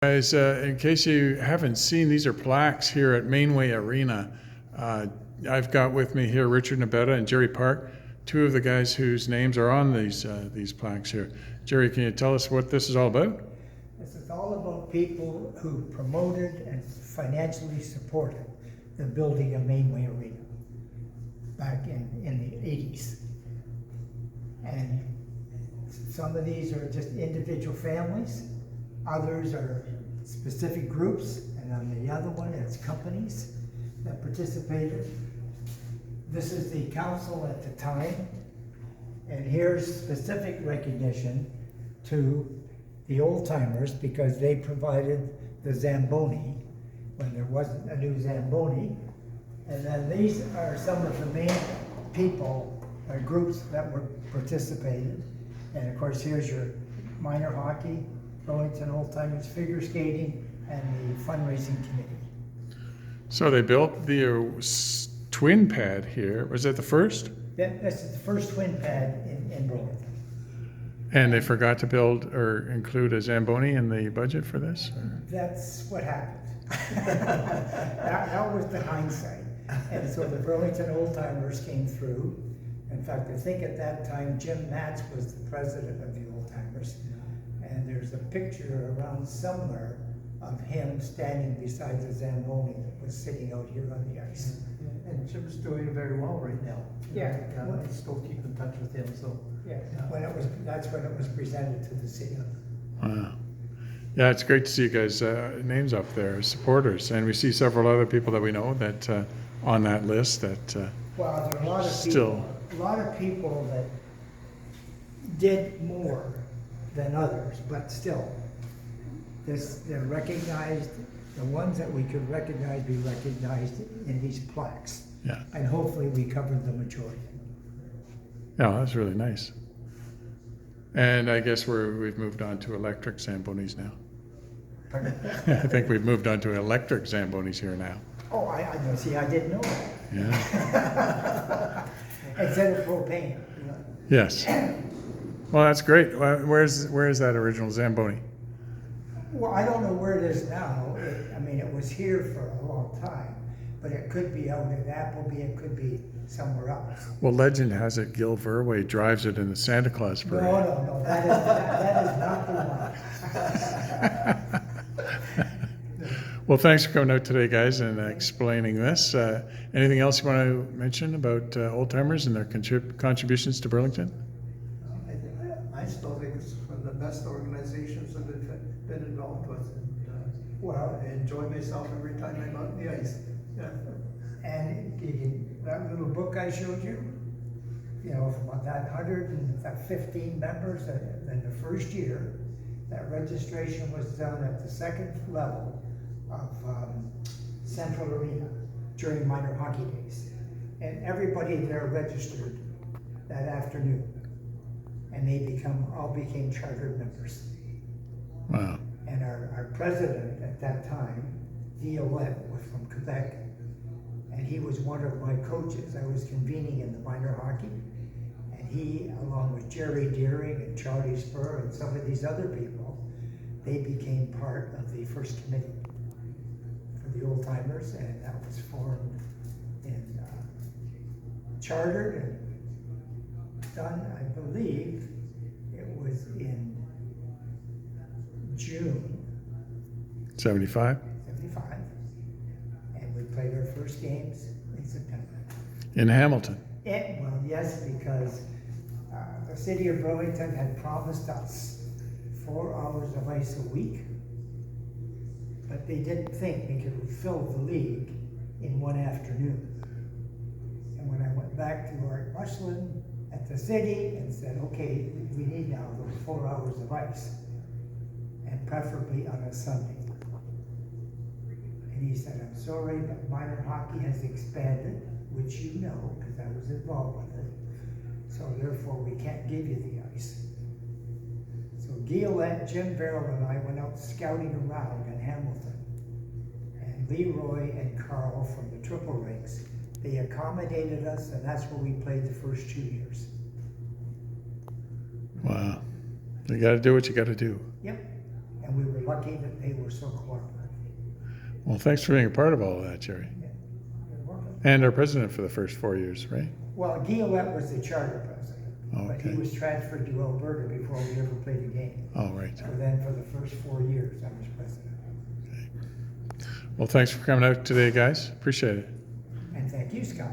Guys, in case you haven't seen, these are plaques here at Mainway Arena. I've got with me here Richard Nabeta and Gerry Park, two of the guys whose names are on these plaques here. Gerry, can you tell us what this is all about? This is all about people who promoted and financially supported the building of Mainway Arena back in the 80s. And some of these are just individual families, others are specific groups, and on the other one it's companies that participated. This is the council at the time, and here's specific recognition to the old timers because they provided the Zamboni when there wasn't a new Zamboni. And then these are some of the main people, groups that were participated. And of course, here's your minor hockey, Burlington Old Timers, figure skating, and the fundraising committee. So they built the twin pad here. Was that the first? This is the first twin pad in Burlington. And they forgot to build or include a Zamboni in the budget for this? Or? That's what happened. that was the hindsight. And so the Burlington Old Timers came through. In fact, I think at that time, Jim Matz was the president of the Old Timers. And there's a picture around somewhere of him standing beside the Zamboni that was sitting out here on the ice. And Jim's doing very well right now. Yeah. I still keep in touch with him, so. Yeah, that's when it was presented to the city. Wow. Yeah, it's great to see you guys' names up there as supporters. And we see several other people that we know that on that list that Well, there are a lot of people that did more than others, but still, they're recognized. The ones that we could be recognized in these plaques. Yeah. And hopefully we covered the majority. Yeah, that's really nice. And I guess we've moved on to electric Zambonis now. I think we've moved on to electric Zambonis here now. Oh, I know. See, I didn't know that. Yeah. Instead of propane. You know. Yes. Well, that's great. Where's that original Zamboni? Well, I don't know where it is now. It was here for a long time, but it could be out at Appleby. It could be somewhere else. Well, legend has it Gil Verway drives it in the Santa Claus parade. No. That is not the one. Well, thanks for coming out today, guys, and explaining this. Anything else you want to mention about old timers and their contributions to Burlington? I still think it's one of the best organizations I've been involved with. And I enjoy myself every time I'm out on the ice. Yeah. And that little book I showed you, from that 115 members in the first year, that registration was done at the second level of Central Arena during minor hockey days. And everybody there registered that afternoon. And they all became chartered members. Wow. And our president at that time, Violette, was from Quebec. And he was one of my coaches. I was convening in the minor hockey. And he, along with Jerry Deering and Charlie Spur and some of these other people, they became part of the first committee for the old timers. And that was formed in chartered and done, I believe, it was in June 75? 75. And we played our first games in September. In Hamilton? Well, yes, because the city of Burlington had promised us 4 hours of ice a week, but they didn't think we could fill the league in one afternoon. And when I went back to Art Muslin at the city and said, okay, we need now those 4 hours of ice, and preferably on a Sunday. And he said, I'm sorry, but minor hockey has expanded, which you know, because I was involved with it. So therefore, we can't give you the ice. So Gillette, Jim Verrill, and I went out scouting around in Hamilton. And Leroy and Carl from the Triple Rinks, they accommodated us, and that's where we played the first 2 years. Wow. You got to do what you got to do. Yep. and we were lucky that they were so cooperative. Well, thanks for being a part of all of that, Jerry. Yeah, you're welcome. And our president for the first 4 years, right? Well, Guillette was the charter president, but he Okay. was transferred to Alberta before we ever played a game. Oh, right. So then for the first 4 years, I was president. Well, thanks for coming out today, guys. Appreciate it. And thank you, Scott.